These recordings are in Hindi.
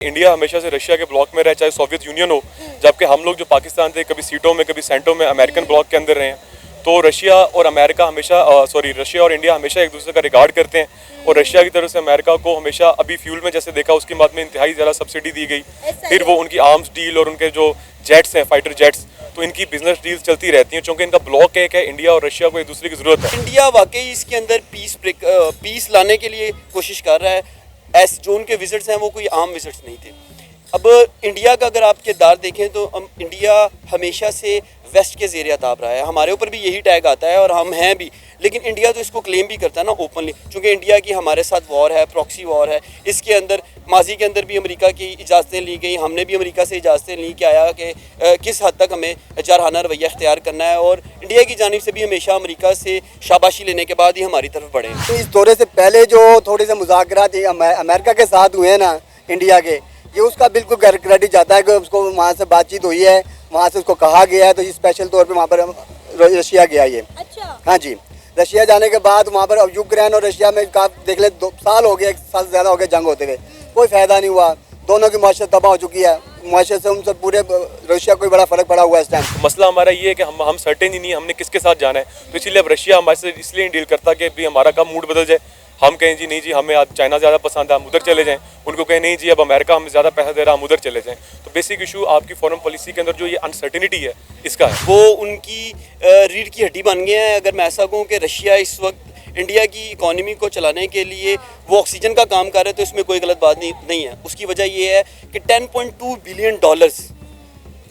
इंडिया हमेशा से रशिया के ब्लॉक में रहा, चाहे सोवियत यूनियन हो, जबकि हम लोग जो पाकिस्तान थे कभी सीटों में कभी सेंटों में अमेरिकन ब्लॉक के अंदर रहे हैं। तो रशिया और अमेरिका हमेशा रशिया और इंडिया हमेशा एक दूसरे का रिगार्ड करते हैं और रशिया की तरफ से अमेरिका को हमेशा अभी फ्यूल में जैसे देखा उसकी बाद में इंतहाई ज़्यादा सब्सिडी दी गई। फिर वो उनकी आर्म्स डील और उनके जो जेट्स हैं फाइटर जेट्स, तो इनकी बिजनेस डील्स चलती रहती हैं क्योंकि इनका ब्लॉक एक है। इंडिया और रशिया को एक दूसरे की ज़रूरत है। इंडिया वाकई इसके अंदर पीस लाने के लिए कोशिश कर रहा है। जो उनके विजिट्स हैं वो कोई आम विजिट्स नहीं थे। अब इंडिया का अगर आप किरदार देखें तो इंडिया हमेशा से वेस्ट के ज़ेरे अताब रहा है। हमारे ऊपर भी यही टैग आता है और हम हैं भी, लेकिन इंडिया तो इसको क्लेम भी करता है ना ओपनली, क्योंकि इंडिया की हमारे साथ वॉर है, प्रॉक्सी वॉर है। इसके अंदर माजी के अंदर भी अमेरिका की इजाज़तें ली गई, हमने भी अमेरिका से इजाज़तें ली कि आया कि किस हद तक हमें जारहाना रवैया अख्तियार करना है, और इंडिया की जानिब से भी हमेशा अमेरिका से शाबाशी लेने के बाद ही हमारी तरफ बढ़े। तो इस दौरे से पहले जो थोड़े से मुज़ाकरात अमेरिका के साथ हुए हैं ना इंडिया के, ये उसका बिल्कुल क्रेडिट जाता है कि उसको वहाँ से बातचीत हुई है, वहाँ से उसको कहा गया है, तो ये स्पेशल तौर पे वहाँ पर रशिया गया ये। अच्छा। हाँ जी, रशिया जाने के बाद वहाँ पर अब यूक्रेन और रशिया में देख ले 2 साल हो गए, 1 साल से ज़्यादा हो गया जंग होते हुए, कोई फ़ायदा नहीं हुआ। दोनों की माशरत तबाह हो चुकी है, माशरत से उनसे पूरे रशिया को बड़ा फ़र्क पड़ा हुआ है इस टाइम। मसला हमारा ये है कि हम सर्टेन ही नहीं हमने किसके साथ जाना है, तो इसीलिए अब रशिया हमारे से इसलिए डील करता कि भी हमारा कब मूड बदल जाए। हम कहें जी नहीं जी हमें आज चाइना ज़्यादा पसंद है, हम उधर चले जाएं, उनको कहें नहीं जी अब अमेरिका हमें ज़्यादा पैसा दे रहा हम उधर चले जाएं। तो बेसिक इशू आपकी फॉरेन पॉलिसी के अंदर जो ये अनसर्टेनिटी है इसका है। वो उनकी रीढ़ की हड्डी बन गए हैं। अगर मैं ऐसा कहूँ कि रशिया इस वक्त इंडिया की इकॉनमी को चलाने के लिए वो ऑक्सीजन का काम कर रहे हैं, तो इसमें कोई गलत बात नहीं है। उसकी वजह ये है कि $10.2 बिलियन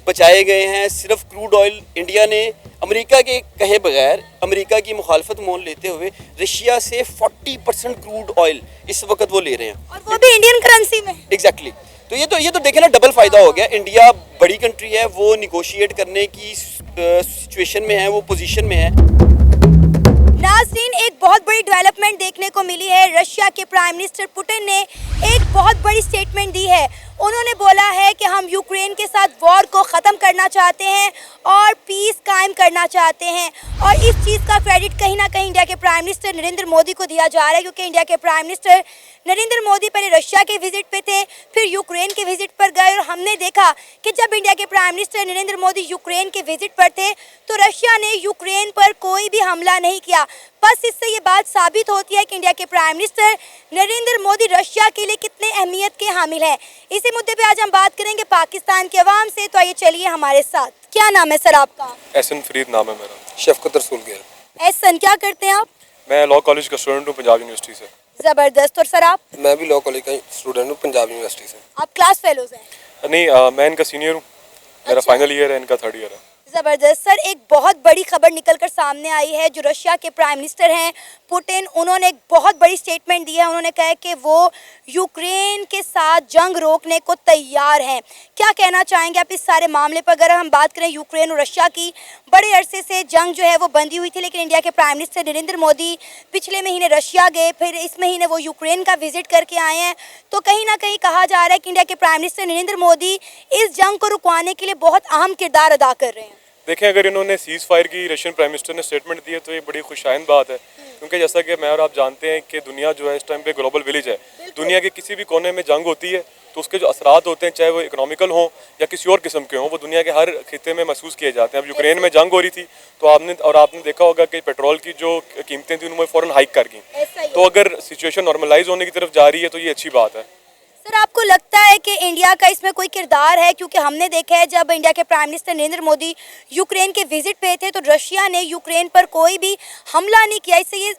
बचाए गए हैं सिर्फ क्रूड ऑयल। इंडिया ने अमेरिका के कहे बगैर, अमेरिका की मुखालफत मोल लेते हुए रशिया से 40% क्रूड ऑयल इस वक्त वो ले रहे हैं, और वो भी इंडियन करेंसी में। एग्जैक्टली। तो ये तो देखे ना, डबल फ़ायदा हो गया। इंडिया बड़ी कंट्री है, वो निगोशिएट करने की सिचुएशन में है, वो पोजीशन में है। नाज़रीन, एक बहुत बड़ी डेवलपमेंट देखने को मिली है। रशिया के प्राइम मिनिस्टर पुतिन ने एक बहुत बड़ी स्टेटमेंट दी है। उन्होंने बोला है कि हम यूक्रेन के साथ वॉर को ख़त्म करना चाहते हैं और पीस कायम करना चाहते हैं, और इस चीज़ का क्रेडिट कहीं ना कहीं इंडिया के प्राइम मिनिस्टर नरेंद्र मोदी को दिया जा रहा है, क्योंकि इंडिया के प्राइम मिनिस्टर नरेंद्र मोदी पहले रशिया के विजिट पे थे, फिर यूक्रेन के विजिट पर गए, और हमने देखा कि जब इंडिया के prime minister Narendra Modi Ukraine के विजिट पर थे तो रशिया ने यूक्रेन पर कोई भी हमला नहीं किया। बस इससे ये बात साबित होती है कि इंडिया के prime minister Narendra Modi Russia के लिए कितने अहमियत के हामिल हैं। इसी मुद्दे पे आज हम बात करेंगे पाकिस्तान के अवाम से, तो आइए चलिए हमारे साथ। क्या नाम है सर आपका? एहसन फरीद नाम है मेरा। शफकत रसूल गिल। एहसन, क्या करते हैं आप? मैं लॉ कॉलेज का स्टूडेंट हूँ पंजाब यूनिवर्सिटी से। ज़बरदस्त। और सर आप? मैं भी लॉ कॉलेज का स्टूडेंट हूँ पंजाब यूनिवर्सिटी से। आप क्लास फेलोज हैं? नहीं, मैं इनका सीनियर हूँ, मेरा अच्छा। फाइनल ईयर है, इनका 3rd ईयर है। ज़बरदस्त। सर, एक बहुत बड़ी खबर निकलकर सामने आई है। जो रशिया के प्राइम मिनिस्टर हैं पुतिन, उन्होंने एक बहुत बड़ी स्टेटमेंट दी है। उन्होंने कहा कि वो यूक्रेन के साथ जंग रोकने को तैयार हैं। क्या कहना चाहेंगे आप इस सारे मामले पर? अगर हम बात करें यूक्रेन और रशिया की, बड़े अरसे से जंग जो है वो बंदी हुई थी, लेकिन इंडिया के प्राइम मिनिस्टर नरेंद्र मोदी पिछले महीने रशिया गए, फिर इस महीने वो यूक्रेन का विजिट करके आए हैं। तो कहीं ना कहीं कहा जा रहा है कि इंडिया के प्राइम मिनिस्टर नरेंद्र मोदी इस जंग को रुकवाने के लिए बहुत अहम किरदार अदा कर रहे हैं। देखें, अगर इन्होंने सीज़ फायर की रशियन प्राइम मिनिस्टर ने स्टेटमेंट दी है तो ये बड़ी खुशाइंद बात है, क्योंकि जैसा कि मैं और आप जानते हैं कि दुनिया जो है इस टाइम पे ग्लोबल विलेज है। दुनिया के किसी भी कोने में जंग होती है तो उसके जो असरात होते हैं, चाहे वो इकोनॉमिकल हों या किसी और किस्म के हों, वो दुनिया के हर खिते में महसूस किए जाते हैं। अब यूक्रेन में जंग हो रही थी तो आपने देखा होगा कि पेट्रोल की जो कीमतें थी उन्होंने फ़ौरन हाइक कर दी। तो अगर सिचुएशन नॉर्मलाइज होने की तरफ जा रही है तो ये अच्छी बात है। सर, आपको लगता है कि इंडिया का इसमें कोई किरदार है? क्योंकि हमने देखा है जब इंडिया के prime minister Narendra Modi Ukraine के विजिट पे थे तो रशिया ने यूक्रेन पर कोई भी हमला नहीं किया। इससे ये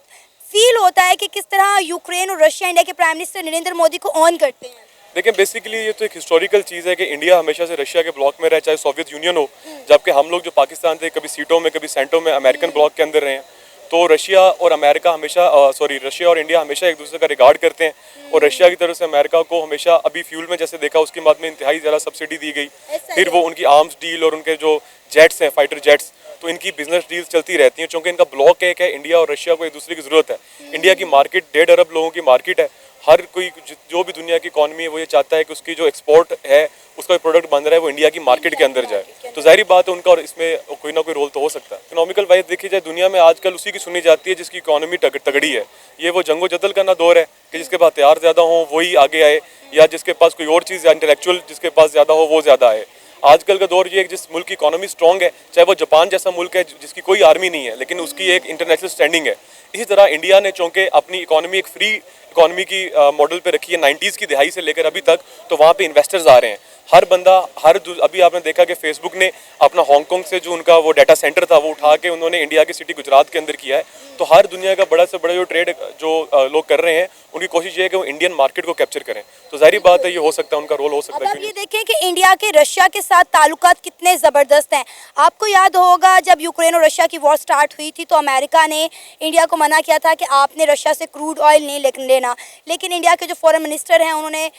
फील होता है कि किस तरह यूक्रेन और रशिया इंडिया के प्राइम मिनिस्टर नरेंद्र मोदी को ऑन करते हैं। देखिए, बेसिकली ये तो एक हिस्टोरिकल चीज़ है कि इंडिया हमेशा से रशिया के ब्लॉक में रहा, चाहे सोवियत यूनियन हो, जबकि हम लोग जो पाकिस्तान थे कभी सीटों में कभी सेंटों में अमेरिकन ब्लॉक के अंदर रहे हैं। तो रशिया और अमेरिका हमेशा रशिया और इंडिया हमेशा एक दूसरे का रिगार्ड करते हैं और रशिया की तरफ से अमेरिका को हमेशा अभी फ्यूल में जैसे देखा उसकी बाद में इंतहाई ज़्यादा सब्सिडी दी गई। फिर वो उनकी आर्म्स डील और उनके जो जेट्स हैं फाइटर जेट्स, तो इनकी बिजनेस डील्स चलती रहती हैं क्योंकि इनका ब्लॉक एक है। इंडिया और रशिया को एक दूसरे की ज़रूरत है। इंडिया की मार्केट 1.5 अरब लोगों की मार्केट है। हर कोई जो भी दुनिया की इकॉनमी है वो ये चाहता है कि उसकी जो एक्सपोर्ट है उसका प्रोडक्ट बन रहा है वो इंडिया की मार्केट के अंदर जाए, तो जाहिर बात है उनका और इसमें कोई ना कोई रोल तो हो सकता है। इकोनॉमिकल वाइज देखी जाए दुनिया में आजकल उसी की सुनी जाती है जिसकी इकोनॉमी तगड़ी है। ये वो जंगो जदल का ना दौर है कि जिसके पास हथियार ज़्यादा हो वही आगे आए, या जिसके पास कोई और चीज़ या इंटेलेक्चुअल जिसके पास ज़्यादा हो वो ज़्यादा आए। आजकल का दौर ये है कि जिस मुल्क की इकोनॉमी स्ट्रॉन्ग है, चाहे वो जापान जैसा मुल्क है जिसकी कोई आर्मी नहीं है लेकिन उसकी एक इंटरनेशनल स्टैंडिंग है, इसी तरह इंडिया ने चूँकि अपनी इकोनॉमी एक फ्री इकोनॉमी की मॉडल पे रखी है 90s की दिहाई से लेकर अभी तक, तो वहाँ पे इन्वेस्टर्स आ रहे हैं। हर बंदा अभी आपने देखा कि फेसबुक ने अपना हांगकांग से जो उनका वो डाटा सेंटर था वो उठा के उन्होंने इंडिया की सिटी गुजरात के अंदर किया है। तो हर दुनिया का बड़ा से बड़ा जो ट्रेड जो लोग कर रहे हैं उनकी कोशिश ये है कि वो इंडियन मार्केट को कैप्चर करें, तो जाहिर बात है ये हो सकता है, उनका रोल हो सकता है। अब आप ये देखें कि इंडिया के रशिया के साथ ताल्लुकात कितने ज़बरदस्त हैं। आपको याद होगा जब यूक्रेन और रशिया की वॉर स्टार्ट हुई थी तो अमेरिका ने इंडिया को मना किया था कि आपने रशिया से क्रूड ऑयल नहीं लेना, लेकिन इंडिया के जो फॉरेन मिनिस्टर हैं उन्होंने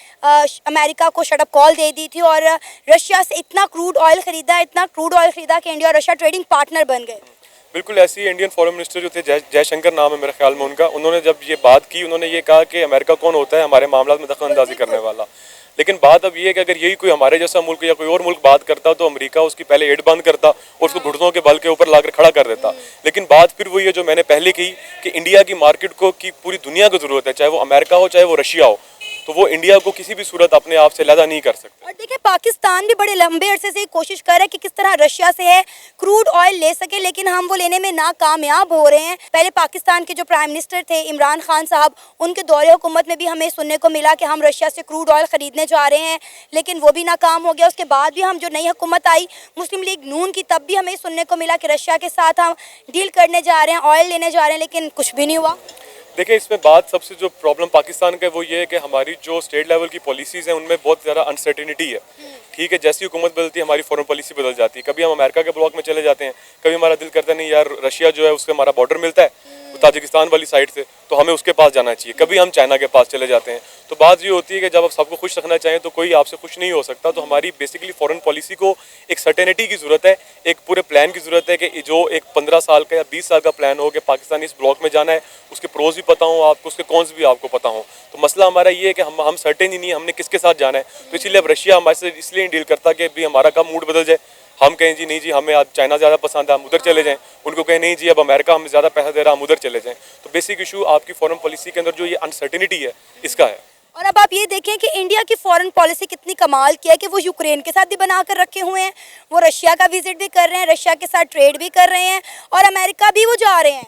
अमेरिका को शट अप कॉल दे दी थी और रशिया से इतना क्रूड ऑयल खरीदा कि इंडिया और रशिया ट्रेडिंग पार्टनर बन गए। बिल्कुल ऐसी इंडियन फॉरेन मिनिस्टर जो थे जयशंकर नाम है मेरे ख्याल में उनका, उन्होंने जब ये बात की उन्होंने ये कहा कि अमेरिका कौन होता है हमारे मामला में दखल अंदाजी करने वाला। लेकिन बात अब ये है कि अगर यही कोई हमारे जैसा मुल्क या कोई और मुल्क बात करता तो अमेरिका उसकी पहले एड बंद करता और उसको घुटनों के बल के ऊपर लाकर खड़ा कर देता। लेकिन बात फिर वही है जो मैंने पहले कही कि इंडिया की मार्केट को की पूरी दुनिया को ज़रूरत है, चाहे वो अमेरिका हो चाहे वो रशिया हो, तो वो इंडिया को किसी भी सूरत अपने आप से लहदा नहीं कर सकते। और देखिए पाकिस्तान भी बड़े लंबे अरसे से कोशिश कर रहा है कि किस तरह रशिया से है क्रूड ऑयल ले सके, लेकिन हम वो लेने में नाकामयाब हो रहे हैं। पहले पाकिस्तान के जो प्राइम मिनिस्टर थे इमरान खान साहब, उनके दौरे हुकूमत में भी हमें सुनने को मिला कि हम रशिया से क्रूड ऑयल ख़रीदने जा रहे हैं, लेकिन वो भी नाकाम हो गया। उसके बाद भी हम जो नई हुकूमत आई मुस्लिम लीग नून की, तब भी हमें सुनने को मिला कि रशिया के साथ हम डील करने जा रहे हैं, ऑयल लेने जा रहे हैं, लेकिन कुछ भी नहीं हुआ। देखिए इसमें बात सबसे जो प्रॉब्लम पाकिस्तान का है वो ये है कि हमारी जो स्टेट लेवल की पॉलिसीज़ हैं उनमें बहुत ज़्यादा अनसर्टिनिटी है। ठीक है, जैसी हुकूमत बदलती है हमारी फॉरेन पॉलिसी बदल जाती है। कभी हम अमेरिका के ब्लॉक में चले जाते हैं, कभी हमारा दिल करता नहीं यार रशिया जो है उससे हमारा बॉर्डर मिलता है ताजिकिस्तान वाली साइड से, तो हमें उसके पास जाना चाहिए। कभी हम चाइना के पास चले जाते हैं। तो बात ये होती है कि जब आप सबको खुश रखना चाहें तो कोई आपसे खुश नहीं हो सकता। तो हमारी बेसिकली फॉरेन पॉलिसी को एक सर्टेनिटी की ज़रूरत है, एक पूरे प्लान की ज़रूरत है कि जो एक 15 साल का या 20 साल का प्लान हो कि पाकिस्तान इस ब्लॉक में जाना है, उसके प्रोज भी पता हो आपको, उसके कॉन्स भी आपको पता हो। तो मसला हमारा ये है कि हम सर्टेन ही नहीं है हमने किसके साथ जाना है। तो इसीलिए अब रशिया हमारे से इसलिए नहीं डील करता कि भी हमारा कब मूड बदल जाए, हम कहें जी नहीं जी हमें आज चाइना ज़्यादा पसंद है हम उधर चले जाएं, उनको कहें नहीं जी अब अमेरिका हमें ज़्यादा पैसा दे रहा हम उधर चले जाएं। तो बेसिक इशू आपकी फॉरेन पॉलिसी के अंदर जो ये अनसर्टिनिटी है इसका है। और अब आप ये देखें कि इंडिया की फॉरेन पॉलिसी कितनी कमाल की है कि वो यूक्रेन के साथ भी बना कर रखे हुए हैं, वो रशिया का विजिट भी कर रहे हैं, रशिया के साथ ट्रेड भी कर रहे हैं और अमेरिका भी वो जा रहे हैं।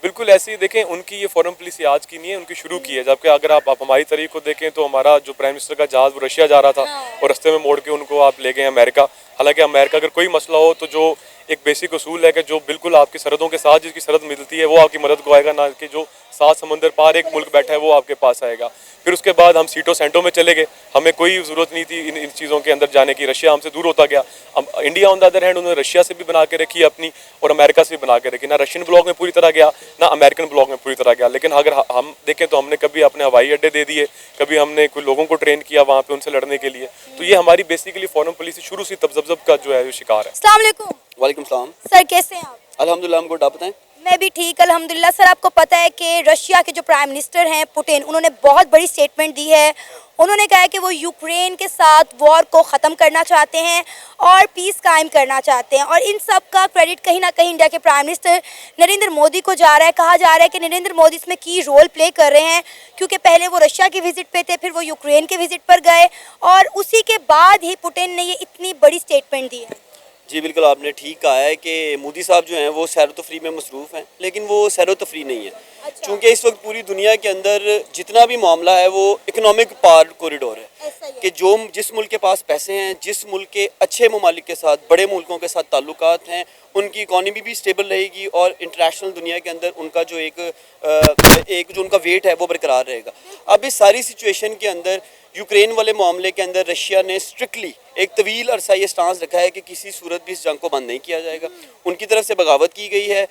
बिल्कुल ऐसे ही देखें, उनकी ये फॉरेन पॉलिसी आज की नहीं है, उनकी शुरू की है। जबकि अगर आप हमारी तरीक को देखें तो हमारा जो प्राइम मिनिस्टर का जहाज़ वो रशिया जा रहा था और रास्ते में मोड़ के उनको आप ले गए अमेरिका। हालांकि अमेरिका अगर कोई मसला हो तो जो एक बेसिक उसूल है कि जो बिल्कुल आपकी सरहदों के साथ जिसकी सरहद मिलती है वो आपकी मदद को आएगा, ना कि जो 7 समंदर पार एक मुल्क बैठा है वो आपके पास आएगा। फिर उसके बाद हम सीटों सेंटों में चले गए, हमें कोई ज़रूरत नहीं थी इन चीज़ों के अंदर जाने की। रशिया हमसे दूर होता गया। हम India on the other hand उन्होंने रशिया से भी बना के रखी अपनी और अमेरिका से भी बना के रखी। ना रशियन ब्लॉक में पूरी तरह गया ना अमेरिकन ब्लॉक में पूरी तरह गया। लेकिन अगर हम देखें तो हमने कभी अपने हवाई अड्डे दे दिए, कभी हमने कोई लोगों को ट्रेन किया वहाँ पे उनसे लड़ने के लिए। तो ये हमारी बेसिकली फॉरेन पॉलिसी शुरू से तब्जब का जो है शिकार है। अस्सलाम वालेकुम। वालेकुम सलाम। सर कैसे हैं आप? अल्हम्दुलिल्लाह, हम गुड, आप बताएं। मैं भी ठीक अल्हम्दुलिल्लाह। सर आपको पता है कि रशिया के जो प्राइम मिनिस्टर हैं पुतिन, उन्होंने बहुत बड़ी स्टेटमेंट दी है। उन्होंने कहा है कि वो यूक्रेन के साथ वॉर को ख़त्म करना चाहते हैं और पीस कायम करना चाहते हैं, और इन सब का क्रेडिट कहीं ना कहीं इंडिया के प्राइम मिनिस्टर नरेंद्र मोदी को जा रहा है। कहा जा रहा है कि नरेंद्र मोदी इसमें की रोल प्ले कर रहे हैं, क्योंकि पहले वो रशिया के विजिट पे थे, फिर वो यूक्रेन के विजिट पर गए और उसी के बाद ही पुतिन ने ये इतनी बड़ी स्टेटमेंट दी है। जी बिल्कुल, आपने ठीक कहा है कि मोदी साहब जो हैं वो सैर तफरी में मसरूफ़ हैं, लेकिन वो सैर तफरी नहीं है। अच्छा। क्योंकि इस वक्त पूरी दुनिया के अंदर जितना भी मामला है वो इकोनॉमिक पार कॉरिडोर है कि जो जिस मुल्क के पास पैसे हैं, जिस मुल्क के अच्छे ममालिक के साथ, बड़े मुल्कों के साथ ताल्लुकात हैं, उनकी इकॉनमी भी स्टेबल रहेगी और इंटरनेशनल दुनिया के अंदर उनका जो एक जो उनका वेट है वो बरकरार रहेगा। अब इस सारी सिचुएशन के अंदर यूक्रेन वाले मामले के अंदर रशिया ने स्ट्रिक्टली एक तवील अरसा ये स्टांस रखा है कि किसी सूरत भी इस जंग को बंद नहीं किया जाएगा। उनकी तरफ से बगावत की गई है,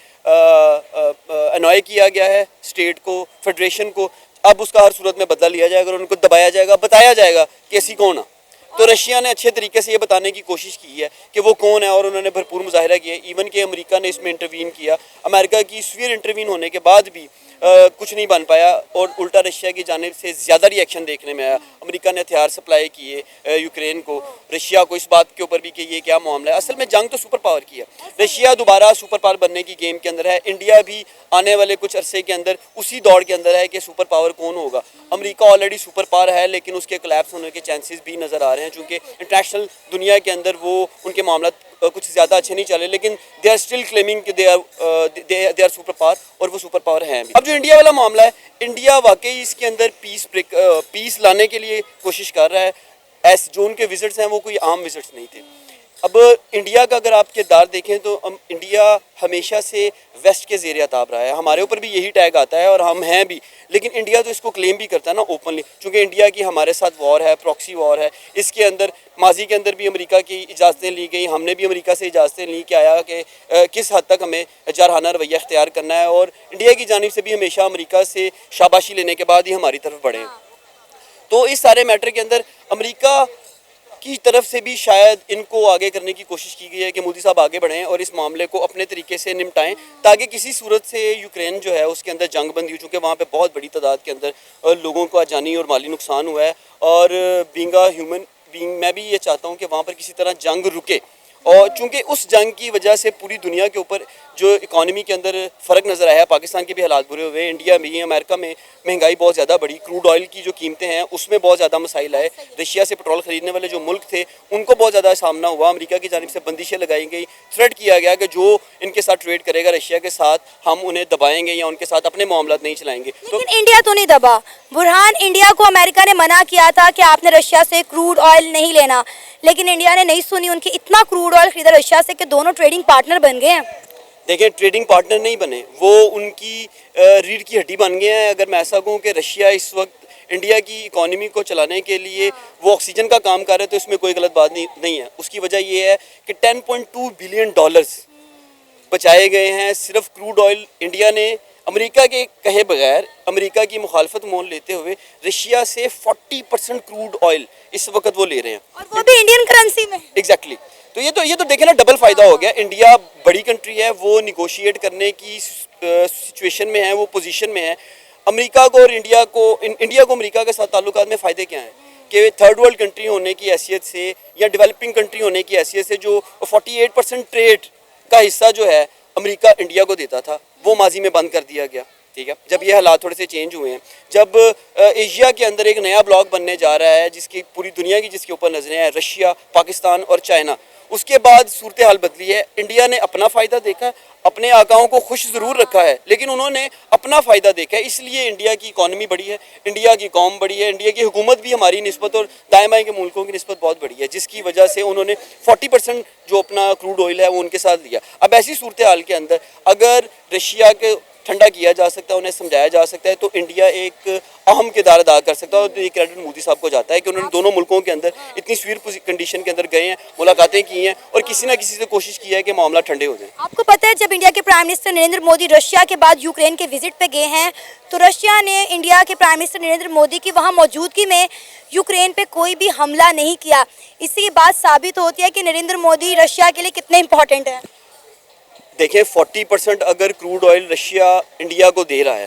अनॉय किया गया है स्टेट को, फेडरेशन को। अब उसका हर सूरत में बदला लिया जाएगा और उनको दबाया जाएगा, बताया जाएगा कि ऐसी कौन है। तो रशिया ने अच्छे तरीके से ये बताने की कोशिश की है कि वो कौन है और उन्होंने भरपूर मुजाहिरा किया। इवन कि अमेरिका ने इसमें इंटरवीन किया। अमेरिका की सीवियर इंटरवीन होने के बाद भी कुछ नहीं बन पाया और उल्टा रशिया की जानिब से ज़्यादा रिएक्शन देखने में आया। अमेरिका ने हथियार सप्लाई किए यूक्रेन को, रशिया को इस बात के ऊपर भी कि ये क्या मामला है। असल में जंग तो सुपर पावर की है, रशिया दोबारा सुपर पावर बनने की गेम के अंदर है, इंडिया भी आने वाले कुछ अरसे के अंदर उसी दौड़ के अंदर है कि सुपर पावर कौन होगा। अमेरिका ऑलरेडी सुपर पावर है लेकिन उसके कोलैप्स होने के चांसेस भी नज़र आ रहे हैं, चूँकि इंटरनेशनल दुनिया के अंदर वो उनके मामला कुछ ज़्यादा अच्छे नहीं चले, लेकिन दे आर स्टिल क्लेमिंग कि दे आर सुपर पावर, और वो सुपर पावर हैं भी। अब जो इंडिया वाला मामला है, इंडिया वाकई इसके अंदर पीस लाने के लिए कोशिश कर रहा है। एस जोन के विजिट्स हैं वो कोई आम विजिट्स नहीं थे। अब इंडिया का अगर आप किरदार देखें तो इंडिया हमेशा से वेस्ट के ज़ेरे अताब रहा है, हमारे ऊपर भी यही टैग आता है और हम हैं भी, लेकिन इंडिया तो इसको क्लेम भी करता है ना ओपनली, क्योंकि इंडिया की हमारे साथ वॉर है, प्रॉक्सी वॉर है। इसके अंदर माजी के अंदर भी अमेरिका की इजाज़तें ली गई, हमने भी अमेरिका से इजाज़तें ली कि आया कि किस हद तक हमें जारहाना रवैया अख्तियार करना है, और इंडिया की जानिब से भी हमेशा अमेरिका से शाबाशी लेने के बाद ही हमारी तरफ बढ़े हैं। तो इस सारे मैटर के अंदर अमेरिका की तरफ से भी शायद इनको आगे करने की कोशिश की गई है कि मोदी साहब आगे बढ़ें और इस मामले को अपने तरीके से निपटाएं, ताकि किसी सूरत से यूक्रेन जो है उसके अंदर जंग बंदी हो, चूँकि वहाँ पे बहुत बड़ी तादाद के अंदर लोगों का जानी और माली नुकसान हुआ है, और बीइंग अ ह्यूमन बीइंग मैं भी ये चाहता हूँ कि वहाँ पर किसी तरह जंग रुके, और चूँकि उस जंग की वजह से पूरी दुनिया के ऊपर जो इकॉनमी के अंदर फ़र्क नज़र आया, पाकिस्तान के भी हालात बुरे हुए, इंडिया में, अमेरिका में महंगाई बहुत ज़्यादा बढ़ी, क्रूड ऑयल की जो कीमतें हैं उसमें बहुत ज़्यादा मसाइल आए, रशिया से पेट्रोल ख़रीदने वाले जो मुल्क थे उनको बहुत ज़्यादा सामना हुआ, अमेरिका की जानिब से बंदिशें लगाई गई, थ्रेट किया गया कि जो इनके साथ ट्रेड करेगा रशिया के साथ हम उन्हें दबाएंगे या उनके साथ अपने मामला नहीं चलाएंगे। तो लेकिन इंडिया तो नहीं दबा बुरहान, इंडिया को अमेरिका ने मना किया था कि आपने रशिया से क्रूड ऑयल नहीं लेना, लेकिन इंडिया ने नहीं सुनी, उनकी इतना क्रूड ऑयल खरीदा रशिया से कि दोनों ट्रेडिंग पार्टनर बन गए हैं। देखिए, ट्रेडिंग पार्टनर नहीं बने, वो उनकी रीढ़ की हड्डी बन गए हैं। अगर मैं ऐसा कहूँ कि रशिया इस वक्त इंडिया की इकॉनमी को चलाने के लिए वो ऑक्सीजन का काम कर रहे हैं, तो इसमें कोई गलत बात नहीं है। उसकी वजह ये है कि 10.2 बिलियन डॉलर्स बचाए गए हैं सिर्फ क्रूड ऑयल। इंडिया ने अमेरिका के कहे बगैर, अमेरिका की मुखालफत मोल लेते हुए रशिया से 40% क्रूड ऑयल इस वक्त वो ले रहे हैं, और वो भी इंडियन करेंसी में। एग्जैक्टली। तो ये तो देखे ना, डबल फ़ायदा हो गया। इंडिया बड़ी कंट्री है, वो निगोशिएट करने की सिचुएशन में है, वो पोजीशन में है। अमेरिका को और इंडिया को अमेरिका के साथ ताल्लुकात में फ़ायदे क्या हैं कि थर्ड वर्ल्ड कंट्री होने की हैसियत से या डेवलपिंग कंट्री होने की हैसियत से जो 48% ट्रेड का हिस्सा जो है अमेरिका इंडिया को देता था, वो माजी में बंद कर दिया गया। ठीक है, जब ये हालात थोड़े से चेंज हुए हैं, जब एशिया के अंदर एक नया ब्लॉक बनने जा रहा है जिसकी पूरी दुनिया की जिसके ऊपर नजरें हैं, रशिया, पाकिस्तान और चाइना, उसके बाद सूरत हाल बदली है। इंडिया ने अपना फ़ायदा देखा, अपने आकाओं को खुश ज़रूर रखा है, लेकिन उन्होंने अपना फ़ायदा देखा है। इसलिए इंडिया की इकॉनमी बड़ी है, इंडिया की कौम बड़ी है, इंडिया की हुकूमत भी हमारी निस्बत और दाएं बाएं के मुल्कों की निस्बत बहुत बड़ी है, जिसकी वजह से उन्होंने 40% जो अपना क्रूड ऑयल है वो उनके साथ लिया। अब ऐसी सूरत हाल के अंदर अगर रशिया के ठंडा किया जा सकता है, उन्हें समझाया जा सकता है, तो इंडिया एक अहम किरदार अदा कर सकता है। और ये क्रेडिट मोदी साहब को जाता है कि उन्होंने दोनों मुल्कों के अंदर इतनी स्वीर कंडीशन के अंदर गए हैं, मुलाकातें की हैं और किसी ना किसी से कोशिश की है कि मामला ठंडे हो जाए। आपको पता है, जब इंडिया के prime minister Narendra Modi Russia के बाद यूक्रेन के विजिट पे गए हैं, तो रशिया ने इंडिया के प्राइम मिनिस्टर नरेंद्र मोदी की वहाँ मौजूदगी में यूक्रेन पे कोई भी हमला नहीं किया। इससे ये बात साबित होती है कि नरेंद्र मोदी रशिया के लिए कितने इंपॉर्टेंट है। देखिए, 40% अगर क्रूड ऑयल रशिया इंडिया को दे रहा है,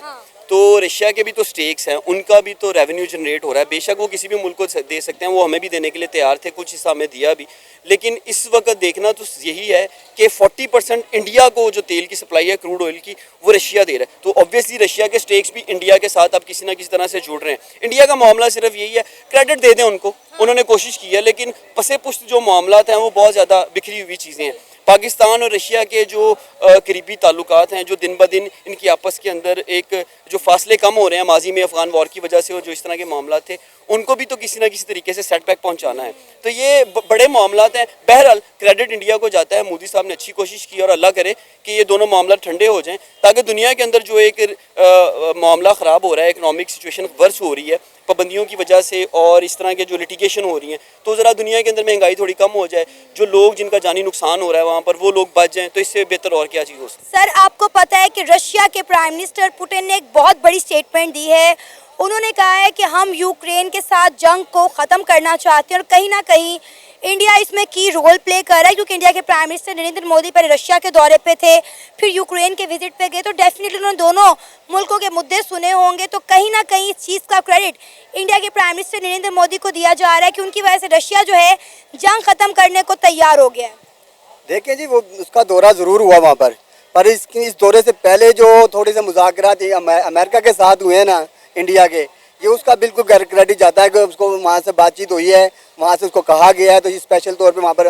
तो रशिया के भी तो स्टेक्स हैं, उनका भी तो रेवेन्यू जनरेट हो रहा है। बेशक वो किसी भी मुल्क को दे सकते हैं, वो हमें भी देने के लिए तैयार थे, कुछ हिस्सा हमें दिया भी, लेकिन इस वक्त देखना तो यही है कि 40% इंडिया को जो तेल की सप्लाई है क्रूड ऑयल की, वो रशिया दे रहा है। तो ऑब्वियसली रशिया के स्टेक्स भी इंडिया के साथ अब किसी ना किसी तरह से जुड़ रहे हैं। इंडिया का मामला सिर्फ यही है, क्रेडिट दे दें उनको, उन्होंने कोशिश की है, लेकिन पसे पुश्त जो मामला हैं वो बहुत ज़्यादा बिखरी हुई चीज़ें हैं। पाकिस्तान और रशिया के जो करीबी ताल्लुकात हैं, जो दिन ब दिन इनकी आपस के अंदर एक जो फासले कम हो रहे हैं माजी में अफगान वॉर की वजह से, और जो इस तरह के मामला थे, उनको भी तो किसी ना किसी तरीके से सेटबैक पहुंचाना है। तो ये बड़े मामला हैं। बहरहाल क्रेडिट इंडिया को जाता है, मोदी साहब ने अच्छी कोशिश की और अल्लाह करे कि ये दोनों मामला ठंडे हो जाएं, ताकि दुनिया के अंदर जो एक मामला ख़राब हो रहा है, इकनॉमिक सिचुएशन वर्स हो रही है पाबंदियों की वजह से और इस तरह के जो लिटिगेशन हो रही हैं, तो ज़रा दुनिया के अंदर महंगाई थोड़ी कम हो जाए, जो लोग जिनका जानी नुकसान हो रहा है वहाँ पर वो लोग बच जाएं, तो इससे बेहतर और क्या चीज़ हो सकती है। सर, आपको पता है कि रशिया के प्राइम मिनिस्टर पुतिन ने एक बहुत बड़ी स्टेटमेंट दी है। उन्होंने कहा है कि हम यूक्रेन के साथ जंग को ख़त्म करना चाहते हैं और कहीं ना कहीं इंडिया इसमें की रोल प्ले कर रहा है, क्योंकि इंडिया के प्राइम मिनिस्टर नरेंद्र मोदी पहले रशिया के दौरे पे थे, फिर यूक्रेन के विजिट पे गए, तो डेफिनेटली उन्होंने दोनों मुल्कों के मुद्दे सुने होंगे। तो कहीं ना कहीं इस चीज़ का क्रेडिट इंडिया के प्राइम मिनिस्टर नरेंद्र मोदी को दिया जा रहा है कि उनकी वजह से रशिया जो है जंग खत्म करने को तैयार हो गया है। देखिए जी, वो उसका दौरा ज़रूर हुआ वहाँ पर इस दौरे से पहले जो थोड़े से मुज़ाकरात अमेरिका के साथ हुए हैं ना इंडिया के, ये उसका बिल्कुल क्रेडिट जाता है कि उसको वहाँ से बातचीत हुई है, वहाँ से उसको कहा गया है, तो ये स्पेशल तौर पे वहाँ पर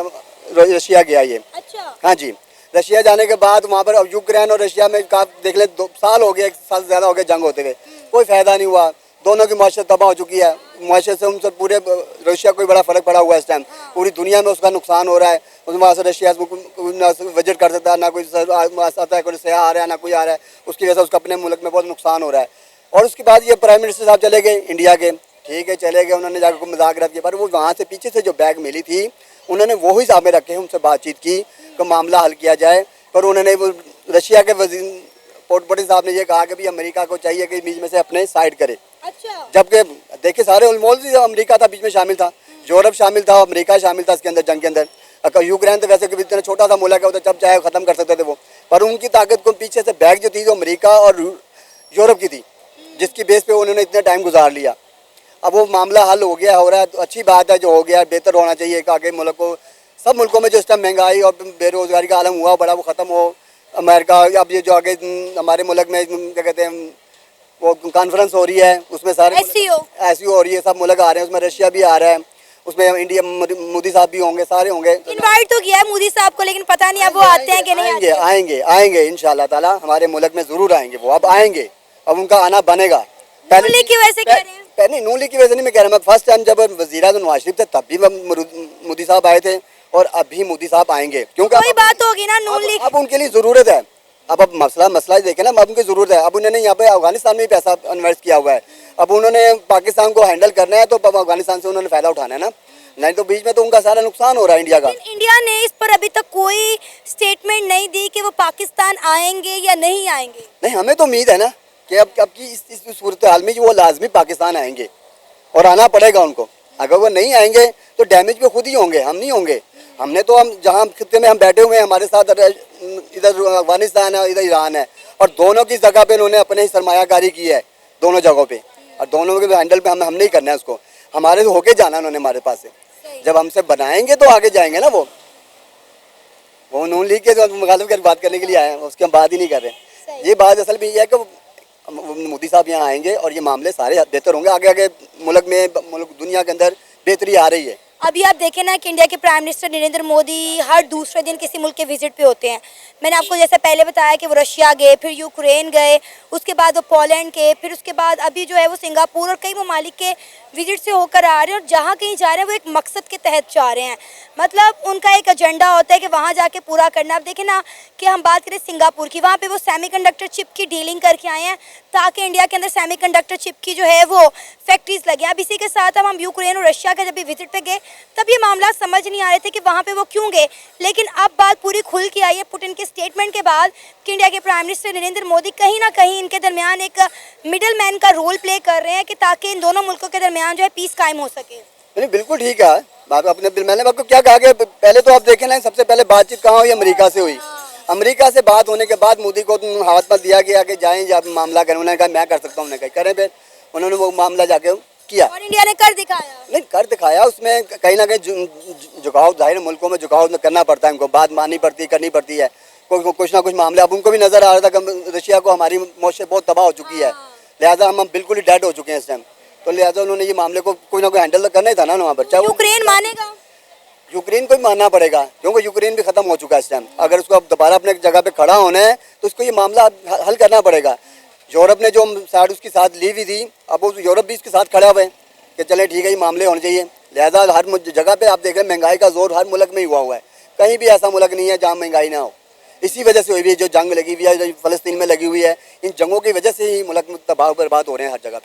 रशिया गया ये। अच्छा। हाँ जी, रशिया जाने के बाद वहाँ पर अब यूक्रेन और रशिया में देख ले 2 साल हो गए, 1 साल से ज़्यादा हो गया जंग होते हुए, कोई फ़ायदा नहीं हुआ। दोनों की माशरत तबाह हो चुकी है, माशरत से उनसे पूरे रशिया को बड़ा फ़र्क पड़ा हुआ है इस टाइम, पूरी दुनिया में उसका नुकसान हो रहा है। वहाँ से रशिया ना विजिट कर सकता है, ना कोई आता है, कोई सयाह आ रहा है, ना कोई आ रहा है, उसकी वजह से उसका अपने मुल्क में बहुत नुकसान हो रहा है। और उसके बाद ये प्राइम मिनिस्टर साहब चले गए इंडिया के, ठीक है चले गए, उन्होंने जाकर मुज़ाकरात किया, पर वो वहाँ से पीछे से जो बैग मिली थी उन्होंने वही सामने रखे, उनसे बातचीत की कि मामला हल किया जाए। पर उन्होंने वो रशिया के वज़ीर पोर्टपोटी साहब ने ये कहा कि भाई अमेरिका को चाहिए कि बीच में से अपने साइड करे। अच्छा। जबकि देखिए सारे ऑलमोस्ट अमेरिका था बीच में शामिल था, यूरोप शामिल था, अमेरिका शामिल था इसके अंदर जंग के अंदर। यूक्रेन तो वैसे इतना छोटा सा मुल्क है, वो तो जब चाहे ख़त्म कर सकते थे वो, पर उनकी ताकत को पीछे से बैग जो थी जो अमेरिका और यूरोप की थी, जिसकी बेस पे उन्होंने इतना टाइम गुजार लिया। अब वो मामला हल हो गया, हो रहा है, तो अच्छी बात है जो हो गया, बेहतर होना चाहिए कि आगे मुल्क को, सब मुल्कों में जो इस टाइम महंगाई और बेरोज़गारी का आलम हुआ बड़ा, वो ख़त्म हो। अमेरिका अब ये जो आगे हमारे मुल्क में क्या कहते हैं वो कॉन्फ्रेंस हो रही है, उसमें सारे SCO हो रही है, सब मुल्क आ रहे हैं, उसमें रशिया भी आ रहा है, उसमें इंडिया मोदी साहब भी होंगे, सारे होंगे। इनवाइट तो किया है मोदी साहब को, लेकिन पता नहीं अब वो आते हैं कि नहीं आते। आएंगे इंशाल्लाह ताला, हमारे मुल्क में ज़रूर आएंगे वो, अब आएंगे, अब उनका आना बनेगा। पहले की वजह से कह रहे हैं, नहीं नून लीग की वजह से नहीं मैं कह रहा, मैं फर्स्ट टाइम जब वज़ीर-ए-आज़म नवाज शरीफ थे तब भी मोदी साहब आए थे, और अभी मोदी साहब आएंगे, क्योंकि कोई बात होगी ना नून लीग, अब उनके लिए ज़रूरत है। अब मसला देखें ना, अब उनकी ज़रूरत है। अब उन्होंने यहाँ पे अफगानिस्तान में भी पैसा इन्वेस्ट किया हुआ है, अब उन्होंने पाकिस्तान को हैंडल करना है, तो अब अफगानिस्तान से उन्होंने फ़ायदा उठाना है ना, नहीं तो बीच में तो उनका सारा नुकसान हो रहा है इंडिया का। इंडिया ने इस पर अभी तक कोई स्टेटमेंट नहीं दी कि वो पाकिस्तान आएंगे या नहीं आएंगे। नहीं, हमें तो उम्मीद है ना कि अब की इस सूरत हाल में वो लाजमी पाकिस्तान आएंगे, और आना पड़ेगा उनको। अगर वो नहीं आएंगे तो डैमेज भी खुद ही होंगे, हम नहीं होंगे। हमने तो हम जहाँ खित्ते में हम बैठे हुए हैं, हमारे साथ इधर अफगानिस्तान है, इधर ईरान है, और दोनों की जगह पे उन्होंने अपने ही सरमायाकारी की है दोनों जगहों पे, और दोनों के हैंडल पे हम नहीं करना है उसको, हमारे से होके जाना उन्होंने हमारे पास से। जब हमसे बनाएंगे तो आगे जाएंगे ना। वो नून लीग के मुखालिफ की बात करने के लिए आए हैं, उसकी हम बात ही नहीं कर रहे। ये बात असल में ये है कि मोदी साहब यहाँ आएंगे और ये मामले सारे बेहतर होंगे, आगे आगे मुल्क दुनिया के अंदर बेहतरी आ रही है। अभी आप देखें ना कि इंडिया के प्राइम मिनिस्टर नरेंद्र मोदी हर दूसरे दिन किसी मुल्क के विजिट पे होते हैं। मैंने आपको जैसे पहले बताया कि वो रशिया गए, फिर यूक्रेन गए, उसके बाद वो पोलैंड के, फिर उसके बाद अभी जो है वो सिंगापुर और कई ममालिक के विजिट से होकर आ रहे हैं, और जहाँ कहीं जा रहे हैं वो एक मकसद के तहत जा रहे हैं, मतलब उनका एक एजेंडा होता है कि वहाँ जाके पूरा करना। अब देखें ना कि हम बात करें सिंगापुर की, वहाँ पे वो सेमीकंडक्टर चिप की डीलिंग करके आए हैं ताकि इंडिया के अंदर सेमीकंडक्टर चिप की जो है वो फैक्ट्रीज लगे। अब इसी के साथ अब हम यूक्रेन और रशिया के जब भी विजिट पे गए तब ये मामला समझ नहीं आ रहे थे कि वहाँ पे वो क्यों गए, लेकिन अब बात पूरी खुल के आई है पुतिन के स्टेटमेंट के बाद कि इंडिया के प्राइम मिनिस्टर नरेंद्र मोदी कहीं ना कहीं इनके दरमियान एक मिडल मैन का रोल प्ले कर रहे हैं कि ताकि इन दोनों मुल्कों के दरमियान जो है पीस कायम हो सके। नहीं बिल्कुल ठीक है बात अपने, मैंने आपको क्या कहा कि पहले तो आप देखें ना, सबसे पहले बातचीत कहाँ हुई, अमेरिका से हुई। अमेरिका से बात होने के बाद मोदी को हाथ मत दिया गया कि जाएं जब मामला करें, उन्होंने कहा मैं कर सकता हूँ, उन्होंने कहा करें, फिर उन्होंने वो मामला जाके किया और इंडिया ने कर दिखाया। नहीं कर दिखाया, उसमें कहीं ना कहीं झुकाव, जाहिर मुल्कों में झुकाव करना पड़ता है, उनको बात माननी पड़ती है, करनी पड़ती है, कुछ ना कुछ मामले। अब उनको भी नजर आ रहा था कि रशिया को हमारी मौशत बहुत तबाह हो चुकी है, लिहाजा हम बिल्कुल ही डेड हो चुके हैं इस टाइम, तो लिहाजा उन्होंने ये मामले को कोई ना कोई हैंडल तो करना ही था ना वहाँ पर। चाहे यूक्रेन मानेगा, यूक्रेन को भी मानना पड़ेगा, क्योंकि यूक्रेन भी खत्म हो चुका है इस टाइम। अगर उसको अब दोबारा अपने जगह पे खड़ा होना है तो उसको ये मामला हल करना पड़ेगा। यूरोप ने जो साइड उसके साथ ली हुई थी, अब वो यूरोप भी इसके साथ खड़ा हुआ है कि चले ठीक है ये मामले होने चाहिए। लिहाजा हर जगह पे आप देख रहे हैं महंगाई का जोर हर मुल्क में ही हुआ है, कहीं भी ऐसा मुल्क नहीं है जहाँ महंगाई ना हो। इसी वजह से हुई है जो जंग लगी हुई है, जो फ़लस्तीन में लगी हुई है, इन जंगों की वजह से ही मुल्क तबाह बर्बाद हो रहे हैं हर जगह पे।